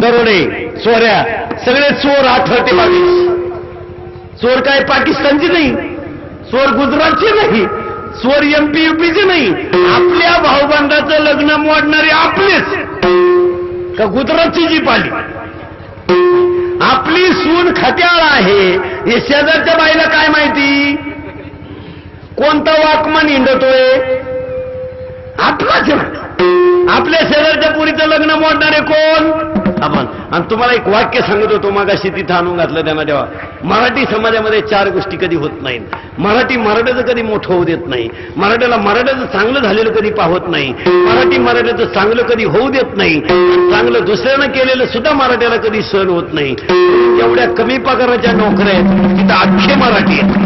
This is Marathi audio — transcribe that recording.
दरोडे, चोऱ्या, सगळे चोर 18 ते 22. चोर काय पाकिस्तानचे नाही, चोर गुजरातचे नाही, चोर MP UPचे नाही. आपल्या भाऊबंदाचं लग्न मोडणारे आपलेच का गुजरातची जी पाली. आपली सून खट्याळ आहे हे शेजारच्या बाईला काय माहिती. कोणता वाकमन हिंडतोय आपलाच. आपल्या शेजारच्या पुरीचं लग्न मोडणारे कोण आपण. आणि तुम्हाला एक वाक्य सांगत होतो मागाशी, तिथं आणून घातलं त्यांना. तेव्हा मराठी समाजामध्ये 4 गोष्टी कधी होत नाहीत. मराठी मराठ्याचं कधी मोठं होऊ देत नाही. मराठ्याला मराठ्याचं चांगलं झालेलं कधी पाहत नाही. मराठी मराठ्याचं चांगलं कधी होऊ देत नाही. चांगलं दुसऱ्यानं केलेलं सुद्धा मराठ्याला कधी सहन होत नाही. एवढ्या कमी पगाराच्या नोकऱ्या आहेत तिथं अख्खे मराठी आहेत.